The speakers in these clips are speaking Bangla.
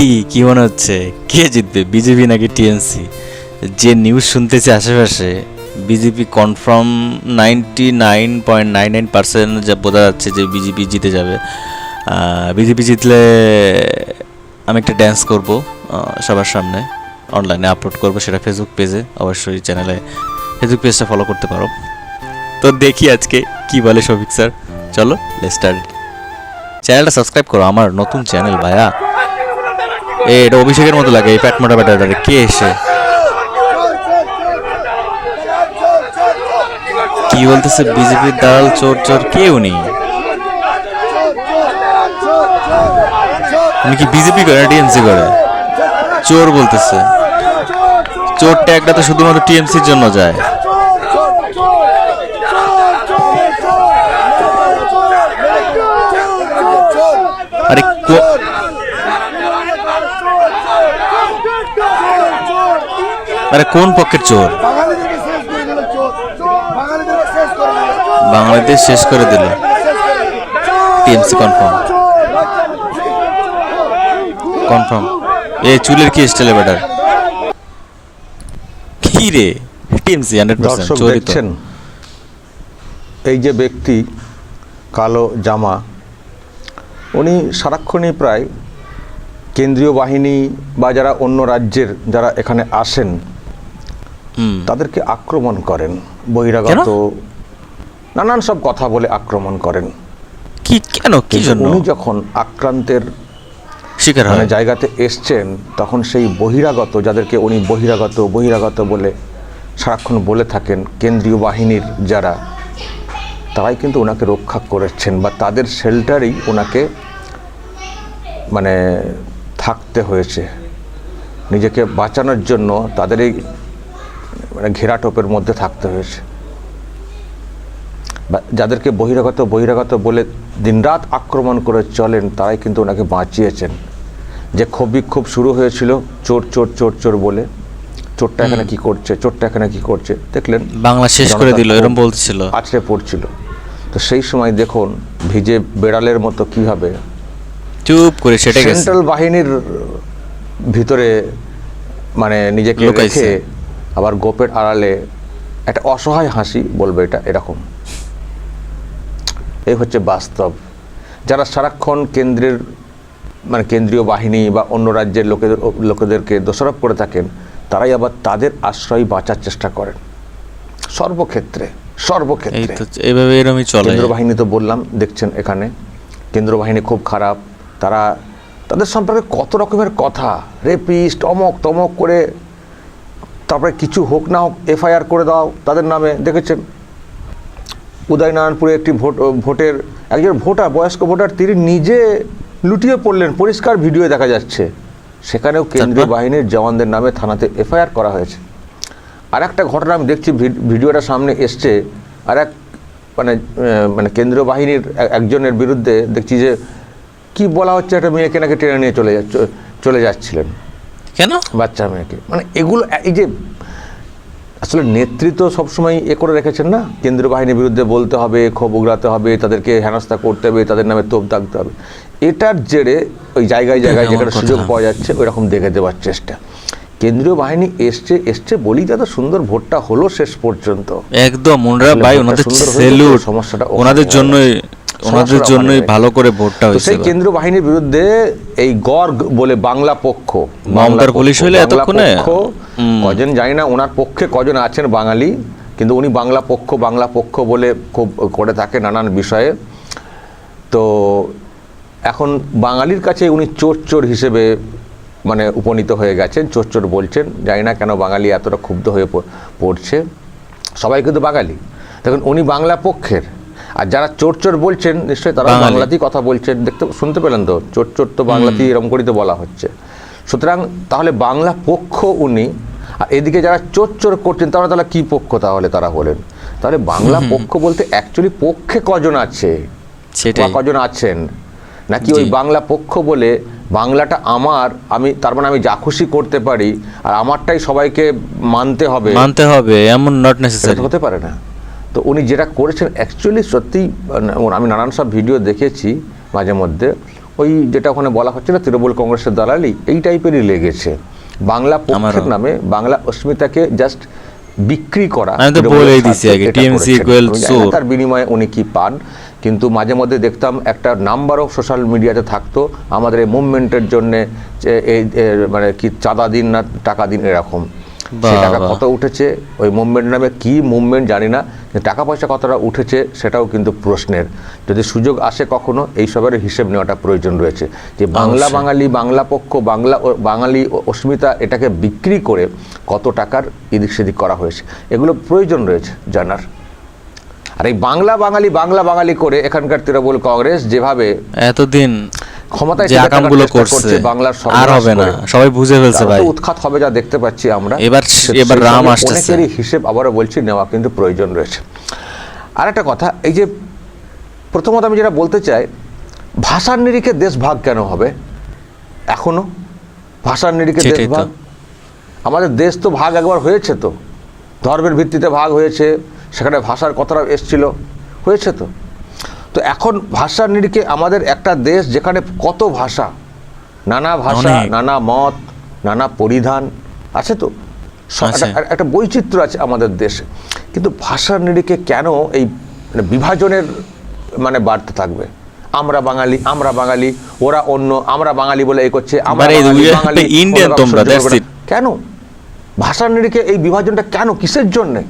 কি মনে হচ্ছে কে জিতবে, বিজেপি নাকি টিএমসি? যে নিউজ শুনতেছি আশেপাশে, বিজেপি কনফার্ম 99.99% যা বোঝা যাচ্ছে যে বিজেপি জিতে যাবে। বিজেপি জিতলে আমি একটা ড্যান্স করব সবার সামনে, অনলাইনে আপলোড করব, সেটা ফেসবুক পেজে, অবশ্যই চ্যানেলে ফেসবুক পেজটা ফলো করতে পারো। তো দেখি আজকে কি বলে শফিক স্যার। চলো লেটস স্টার্ট। চ্যানেলটা সাবস্ক্রাইব করো, আমার নতুন চ্যানেল ভাইয়া। এটা অভিষেকের মতো লাগে, এই প্যাট মোটা ব্যাটারে কে এসে কি বলতেছে? বিজেপির দালাল চোর চোর, কেউ নেই। তুমি কি বিজেপি করে টিএমসি করে? চোর বলতেছে, চোর ট্যাগটা তো শুধুমাত্র টিএমসির জন্য যায়। আরে কোন পক্ষের চোর? বাংলাদেশ শেষ করে দিল, টিএমসি কনফার্ম। এই চুলের কি স্টাইলে বেটার? কি রে, টিএমসি 100% চোরিত। এই যে ব্যক্তি কালো জামা, উনি সারাক্ষণই প্রায় কেন্দ্রীয় বাহিনী বা যারা অন্য রাজ্যের যারা এখানে আসেন তাদেরকে আক্রমণ করেন, বহিরাগত নানান সব কথা বলে আক্রমণ করেন। কি কেন, কি জন্য? উনি যখন আক্রান্তের শিকার হয় জায়গাতে এসছেন, তখন সেই বহিরাগত, যাদেরকে উনি বহিরাগত বলে সারাক্ষণ বলে থাকেন, কেন্দ্রীয় বাহিনীর যারা, তারাই কিন্তু ওনাকে রক্ষা করেছেন, বা তাদের শেল্টারেই ওনাকে মানে থাকতে হয়েছে। নিজেকে বাঁচানোর জন্য তাদের এই মানে ঘেরাটোপের মধ্যে থাকতে হয়েছে। যাদেরকে বহিরাগত বলে দিনরাত আক্রমণ করে চলেন, তারাই কিন্তু ওনাকে বাঁচিয়েছেন। যে বিক্ষোভ শুরু হয়েছিল চোর চোর চোর চোর বলে, চোরটা এখানে কি করছে, চোরটা এখানে কি করছে, দেখলেন বাংলা শেষ করে দিল, এরকম বলছিল, আছড়ে পড়ছিল। তো সেই সময় দেখুন ভিজে বেড়ালের মতো কিভাবে চুপ করে সেটা সেন্ট্রাল বাহিনীর ভিতরে মানে নিজেকে রেখে আবার গোপের আড়ালে একটা অসহায় হাসি বলবে, এটা এরকম। এই হচ্ছে বাস্তব। যারা সারাক্ষণ কেন্দ্রীয় বাহিনী বা অন্য রাজ্যের লোকেদেরকে দোষারোপ করে থাকেন, তারাই আবার তাদের আশ্রয় বাঁচার চেষ্টা করেন সর্বক্ষেত্রে। এইভাবে এরকমই চলে। কেন্দ্র বাহিনী তো বললাম, দেখছেন এখানে কেন্দ্র বাহিনী খুব খারাপ, তাদের সম্পর্কে কত রকমের কথা, রেপিস্ট অমক তমক করে, তারপরে কিছু হোক না হোক এফআইআর করে দাও তাদের নামে। দেখেছেন উদয়নারায়ণপুরে একটি ভোটের একজন বয়স্ক ভোটার, তিনি নিজে লুটিয়ে পড়লেন, পরিষ্কার ভিডিও দেখা যাচ্ছে। সেখানেও কেন্দ্রীয় বাহিনীর জওয়ানদের নামে থানাতে এফআইআর করা হয়েছে। আর একটা ঘটনা আমি দেখছি, ভিডিওটা সামনে এসছে, আর এক মানে কেন্দ্রীয় বাহিনীর একজনের বিরুদ্ধে দেখছি যে কি বলা হচ্ছে, একটা মেয়েকে নাকি টেনে নিয়ে চলে যাচ্ছিলেন। কেন? বাচ্চা মেয়েকে। মানে এগুলো, এই যে আসলে নেতৃত্ব সবসময় করে রেখেছেন না, কেন্দ্রীয় বাহিনীর বিরুদ্ধে বলতে হবে, ক্ষোভ উগড়াতে হবে, তাদেরকে হেনস্থা করতে হবে, তাদের নামে তোপ দাগতে হবে। এটার জেরে ওই জায়গায় যেখানে সুযোগ পাওয়া যাচ্ছে ওই রকম দেখে দেওয়ার চেষ্টা। কেন্দ্রীয় বাহিনী এসছে বলেই তাদের সুন্দর ভোটটা হলো শেষ পর্যন্ত। একদম ওনাদের সেলুট, সমস্যাটা ওনাদের জন্যই ভালো করে ভোটটা হয়েছে। সেই কেন্দ্রীয় বাহিনীর বিরুদ্ধে এই গর্গ বলে বাংলা পক্ষ, মমতার পুলিশ হইলে এতক্ষণে কজন জানি না ওনার পক্ষে কজন আছেন বাঙালি, কিন্তু উনি বাংলা পক্ষ বলে খুব করে থাকে নানান বিষয়ে। তো এখন বাঙালির কাছে উনি চোর হিসেবে মানে উপনীত হয়ে গেছেন, চোর বলছেন। জানি না কেন বাঙালি এতটা ক্ষুব্ধ হয়ে পড়ছে, সবাই কিন্তু বাঙালি। দেখুন উনি বাংলা পক্ষের, আর যারা চোর বলছেন নিশ্চয়ই তারা বাংলাতেই কথা বলছেন। শুনতে পেলেন তো, চোর তো বাংলাতেই এরকম করেই তো বলা হচ্ছে। সুতরাং তাহলে বাংলা পক্ষ উনি, আর এদিকে যারা চোর করছেন তাহলে কি পক্ষ তাহলে তারা হলেন? তাহলে বাংলা পক্ষ বলতে অ্যাকচুয়ালি পক্ষে কজন আছে, কজন আছেন, নাকি ওই বাংলা পক্ষ বলে বাংলাটা আমি তার মানে আমি যা খুশি করতে পারি আর আমারটাই সবাইকে মানতে হবে, এমন নট নেসেসারি হতে পারে না। তো উনি যেটা করেছেন অ্যাকচুয়ালি সত্যি, আমি নানান সব ভিডিও দেখেছি মাঝে মধ্যে, ওই যেটা ওখানে বলা হচ্ছে না তৃণমূল কংগ্রেসের দালালি, এই টাইপেরই লেগেছে। বাংলা পক্ষের নামে বাংলা অস্মিতাকে জাস্ট বিক্রি করা, আমি তো বলেই দিছি আগে টিএমসি ইকুয়াল চোর, তার বিনিময়ে উনি কি পান। কিন্তু মাঝে মধ্যে দেখতাম একটা নাম্বারও সোশ্যাল মিডিয়াতে থাকতো আমাদের এই মুভমেন্টের জন্যে, এই মানে কি চাঁদা দিন না টাকা দিন এরকম। সে টাকা কত উঠেছে, ওই মুভমেন্ট নামে কি মুভমেন্ট জানি না, টাকা পয়সা কতটা উঠেছে সেটাও কিন্তু প্রশ্নের। যদি সুযোগ আসে কখনো এইসবের হিসেব নেওয়াটা প্রয়োজন রয়েছে, যে বাংলা বাঙালি, বাংলা পক্ষ, বাঙালি অস্মিতা এটাকে বিক্রি করে কত টাকার এদিক সেদিক করা হয়েছে, এগুলো প্রয়োজন রয়েছে জানার। আর এই বাংলা বাঙালি করে এখানকার তৃণমূল কংগ্রেস যেভাবে এতদিন ক্ষমতায় যে আকামগুলো করছে বাংলার আর হবে না, সবাই বুঝে ফেলছে ভাই। উৎখাত হবে যা দেখতে পাচ্ছি আমরা। এবার রাম আসছে, অনেকেরই হিসেব আবারও বলছি নেওয়া কিন্তু প্রয়োজন রয়েছে। আর একটা কথা, এই যে প্রথমত আমি যেটা বলতে চাই, ভাষার নিরিখে দেশ ভাগ কেন হবে এখনো? ভাষার নিরিখে দেশ ভাগ, আমাদের দেশ তো ভাগ একবার হয়েছে, তো ধর্মের ভিত্তিতে ভাগ হয়েছে, সেখানে ভাষার কথাটা এসছিল, হয়েছে তো। তো এখন ভাষার নিরিখে আমাদের একটা দেশ যেখানে কত ভাষা, নানা ভাষা, নানা মত, নানা পরিধান আছে, তো একটা বৈচিত্র্য আছে আমাদের দেশে। কিন্তু ভাষার নিরিখে কেন এই বিভাজনের মানে বাড়তে থাকবে? আমরা বাঙালি, ওরা অন্য, আমরা বাঙালি বলে এই করছে, আমরা বাঙালি ইন্ডিয়ান, তোমরা কেন? ভাষার নিরিখে এই বিভাজনটা কেন, কিসের জন্যে?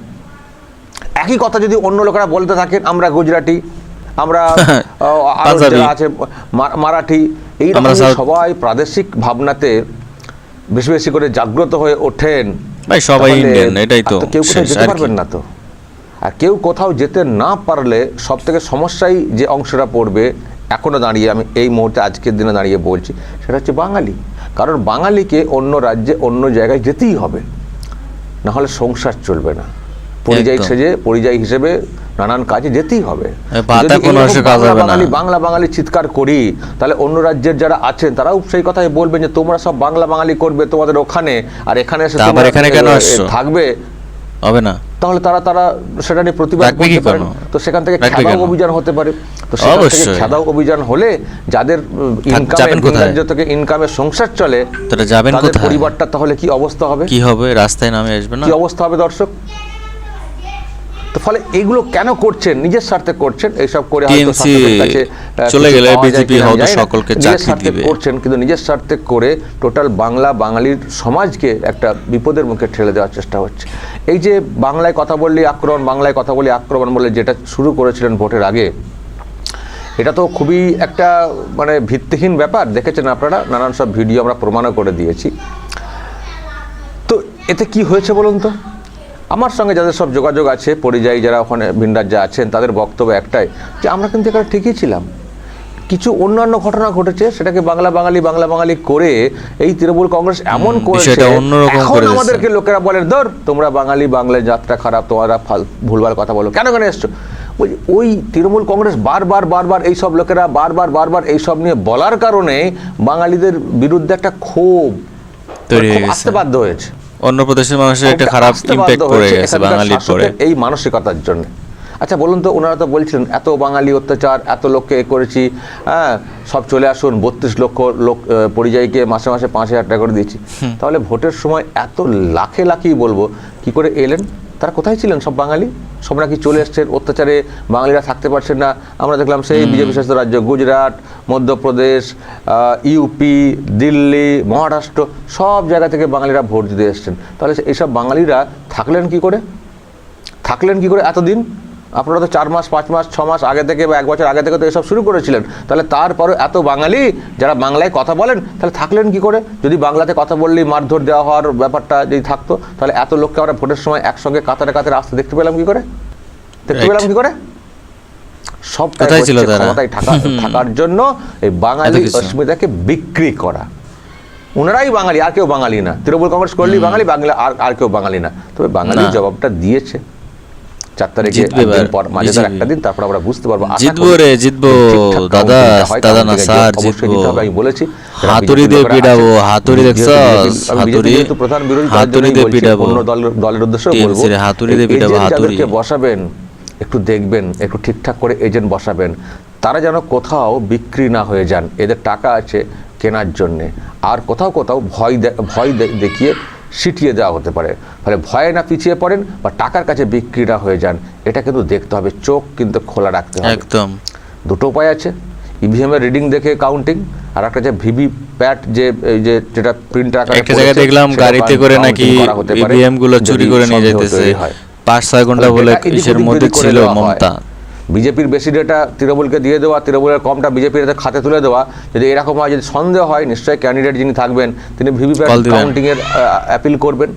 একই কথা যদি অন্য লোকেরা বলতে থাকেন, আমরা গুজরাটি, আমরা আছে মারাঠি, এই সবাই প্রাদেশিক ভাবনাতে বেশি বেশি করে জাগ্রত হয়ে ওঠেন, সবাই ইন্ডিয়ান, এটাই তো। কেউ কোথাও যেতে পারবেন না তো। আর কেউ কোথাও যেতে না পারলে সব থেকে সমস্যায় যে অংশটা পড়বে এখনো দাঁড়িয়ে, আমি এই মুহূর্তে আজকের দিনে দাঁড়িয়ে বলছি, সেটা হচ্ছে বাঙালি। কারণ বাঙালিকে অন্য রাজ্যে, অন্য জায়গায় যেতেই হবে, না হলে সংসার চলবে না। পরিযায়ী হিসেবে নানান কাজে যেতেই হবে। বাংলা চিৎকার করি, তাহলে অন্য রাজ্যের যারা আছেন তারাও সেই কথাই বলবেন যে তোমরা সব বাঙালি করবে তোমাদের ওখানে, আর এখানে এসে থাকবে হবে না। তাহলে তারা সেটা নিয়ে প্রতিবাদ করতে পারেন। তো সেখান থেকে খেদাও অভিযান হতে পারে। তো সেখান থেকে খেদাও অভিযান হলে যাদের ইনকামের সংসার চলে, তাদের পরিবারটা তাহলে কি অবস্থা হবে? কি হবে? রাস্তায় নামে আসবে না, কি অবস্থা হবে দর্শক? তো ফলে এইগুলো কেন করছেন? নিজের স্বার্থে করছেন। এইসব করে চলে গেলে বিজেপি হয়তো সকলকে চাকরি দিবে করছেন, কিন্তু নিজের স্বার্থে করে টোটাল বাঙালির সমাজকে একটা বিপদের মুখে ঠেলে দেওয়ার চেষ্টা হচ্ছে। এই যে বাংলায় কথা বললেই আক্রমণ, বাংলায় কথা বলে আক্রমণ বলে যেটা শুরু করেছিলেন ভোটের আগে, এটা তো খুবই একটা মানে ভিত্তিহীন ব্যাপার। দেখেছেন আপনারা, নানান সব ভিডিও আমরা প্রমাণও করে দিয়েছি। তো এতে কি হয়েছে বলুন তো? আমার সঙ্গে যাদের সব যোগাযোগ আছে, পরিযায়ী যারা ওখানে ভিন রাজ্যে আছেন, তাদের বক্তব্য একটাই, যে আমরা কিন্তু এখানে ঠিকই ছিলাম। কিছু অন্যান্য ঘটনা ঘটেছে, সেটাকে বাংলা করে এই তৃণমূল কংগ্রেস এমন করেছে, এখন আমাদেরকে লোকেরা বলে ধর তোমরা বাংলায় যাত্রা খারাপ, তোমরা ভুলভাল কথা বলো, কেন এসছো? ওই তৃণমূল কংগ্রেস বারবার এইসব লোকেরা বারবার এইসব নিয়ে বলার কারণে বাঙালিদের বিরুদ্ধে একটা ক্ষোভ আসতে বাধ্য হয়েছে। অন্য প্রদেশের মানুষের একটা খারাপ ইমপ্যাক্ট পড়ে গেছে বাঙালির পরে, এই মানসিকতার জন্য। আচ্ছা বলুন তো, ওনারা তো বলছিলেন এত বাঙালি অত্যাচার, এত লোককে করেছি, হ্যাঁ সব চলে আসুন, 32 লক্ষ লোক পরিযায়ীকে মাসে 5,000 টাকা করে দিয়েছি। তাহলে ভোটের সময় এত লাখে বলবো কি করে এলেন? তারা কোথায় ছিলেন সব বাঙালি? সব নাকি চলে এসছেন, অত্যাচারে বাঙালিরা থাকতে পারছেন না। আমরা দেখলাম সেই বিজেপি শাসিত রাজ্য গুজরাট, মধ্যপ্রদেশ, ইউপি, দিল্লি, মহারাষ্ট্র, সব জায়গা থেকে বাঙালিরা ভোট দিতে এসছেন। তাহলে এইসব বাঙালিরা থাকলেন কি করে এতদিন? আপনারা তো 4 মাস 5 মাস 6 মাস আগে থেকে বা 1 বছর আগে থেকে তো এসব শুরু করেছিলেন। তাহলে তারপরে এত বাঙালি যারা বাংলায় কথা বলেন, তাহলে থাকলেন কি করে? যদি বাংলাতে কথা বললেই মারধর দেওয়া হওয়ার ব্যাপারটা যদি থাকতো, তাহলে এত লোককে আমরা ভোটের সময় একসঙ্গে কাতারে আসতে দেখতে পেলাম কি করে? সব ক্ষমতায় থাকার জন্য এই বাঙালি অস্মিতাকে বিক্রি করা। ওনারাই বাঙালি, আর কেউ বাঙালি না। তৃণমূল কংগ্রেস করলেই বাঙালি, আর কেউ বাঙালি না। তবে বাঙালি জবাবটা দিয়েছে 4 তারিখে, মাঝেদার একটা দিন, তারপর আমরা বুঝতে পারবো। জিতবো দাদা না স্যার, জিতবো। আমি বলেছি হাতুড়ি দিয়ে পিটাবো, হাতুড়ি দেখছস, প্রধান বিরোধী অন্য দলের উদ্দেশ্যে বলবো, হাতুড়ি দিয়ে পিটাবো, হাতুড়ি বসাবেন, একটু দেখবেন, একটু ঠিকঠাক করে এজেন্ট বসাবেন। তারা যেন কোথাও বিক্রি না হয়ে যান। এদের টাকা আছে কেনার জন্যে, আর কোথাও কোথাও ভয় দেখিয়ে সিটিয়ে দেওয়া হতে পারে, ফলে ভয়ে না পিছিয়ে পড়েন বা টাকার কাছে বিক্রি না হয়ে যান। এটা কিন্তু দেখতে হবে, চোখ কিন্তু খোলা রাখতে হবে। একদম দুটো উপায় আছে, ইভিএমের রিডিং দেখে কাউন্টিং, আর একটা যে ভিভিপ্যাট যেটা প্রিন্ট আকারে একটা জায়গায় দেখলাম গাড়িতে করে নাকি ইভিএম গুলো চুরি করে নিয়ে যাইতেছে, 5-6 ঘন্টা বলে কিসের মধ্যে ছিল মমতা। বিজেপির বেশি ডেটা তৃণমূলকে দিয়ে দেওয়া, তৃণমূলের কমটা বিজেপির খাতে তুলে দেওয়া। যদি এরকম হয়, যদি সন্দেহ হয়, নিশ্চয়ই ক্যান্ডিডেট যিনি থাকবেন তিনি ভিভিপ্যাট কাউন্টিংয়ের অ্যাপিল করবেন।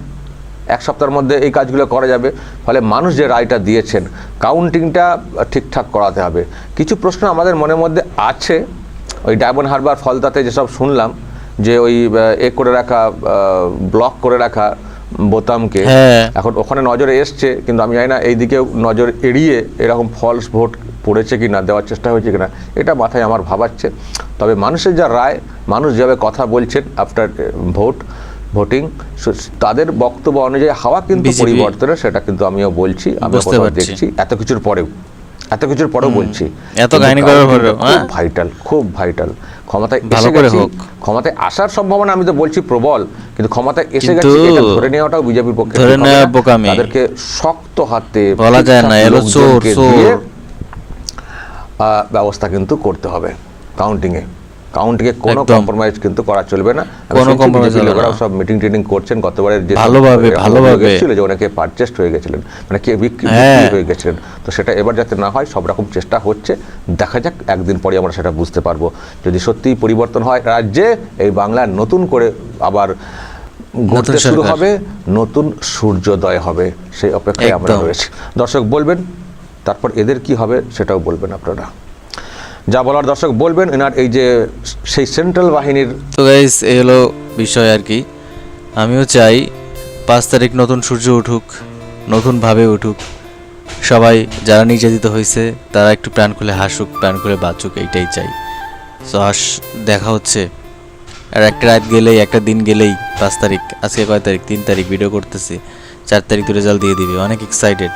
1 সপ্তাহের মধ্যে এই কাজগুলো করা যাবে। ফলে মানুষ যে রায়টা দিয়েছেন, কাউন্টিংটা ঠিকঠাক করাতে হবে। কিছু প্রশ্ন আমাদের মনের মধ্যে আছে, ওই ডায়মন্ড হারবার ফলতাতে যেসব শুনলাম যে ওই করে রাখা, ব্লক করে রাখা বোতামকে, এখন ওখানে নজরে এসছে, কিন্তু আমি জানি না এই দিকেও নজর এড়িয়ে এরকম ফলস ভোট পড়েছে কিনা, দেওয়ার চেষ্টা হয়েছে কিনা, এটা মাথায় আমার ভাবাচ্ছে। তবে মানুষের যা রায়, মানুষ যেভাবে কথা বলছেন আফটার ভোটিং, তাদের বক্তব্য অনুযায়ী হাওয়া কিন্তু পরিবর্তনের, সেটা কিন্তু আমিও বলছি, আমি দেখছি এত কিছুর পরেও বলছি। এত কাহিনী করার পরেও খুব ভাইটাল ক্ষমতায় এসে গেছি, ক্ষমতায় আসার সম্ভাবনা আমি তো বলছি প্রবল, কিন্তু ক্ষমতায় এসে গেছি এটা ধরে নেওয়াটাও বিজেপির পক্ষে তাদেরকে শক্ত হাতে বলা যায় না, এলো চোর ব্যবস্থা কিন্তু করতে হবে। কাউন্টিংয়ে কোনো কম্প্রোমাইজ কিন্তু করা চলবে না। কোনো কম্প্রোমাইজ চলবে না। সব মিটিং করেছেন গতবারের, যে ভালোভাবে ছিল যে অনেকে পারচেস্ট হয়ে গেছিলেন, মানে কে বিক্রি হয়ে গেছিলেন, তো সেটা এবার যাতে না হয় সব রকম চেষ্টা হচ্ছে। দেখা যাক, একদিন পরে আমরা সেটা বুঝতে পারবো। যদি সত্যিই পরিবর্তন হয় রাজ্যে, এই বাংলায় নতুন করে আবার গড়তে শুরু হবে, নতুন সূর্যোদয় হবে, সেই অপেক্ষায় আমরা রয়েছি। দর্শক বলবেন, তারপর এদের কি হবে সেটাও বলবেন আপনারা। যা বলার দর্শক বলবেন। এনার এই যে সেই সেন্ট্রাল বাহিনীর, তো গাইস এই হলো বিষয় আর কি। আমিও চাই 5 তারিখ নতুন সূর্য উঠুক, নতুনভাবে উঠুক, সবাই যারা নির্যাতিত হয়েছে তারা একটু প্রাণ খুলে হাসুক, প্রাণ খুলে বাঁচুক, এইটাই চাই। সো দেখা হচ্ছে, আর একটা রাত গেলেই, একটা দিন গেলেই 5 তারিখ, আজকে কয় তারিখ? 3 তারিখ ভিডিও করতেছি, 4 তারিখ তো রেজাল্ট দিয়ে দিবে, অনেক এক্সাইটেড।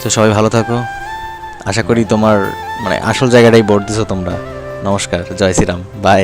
তো সবাই ভালো থাকো, আশা করি তোমার মানে আসল জায়গাটাই ভোট দিছো তোমরা। নমস্কার, জয় শ্রীরাম, বাই।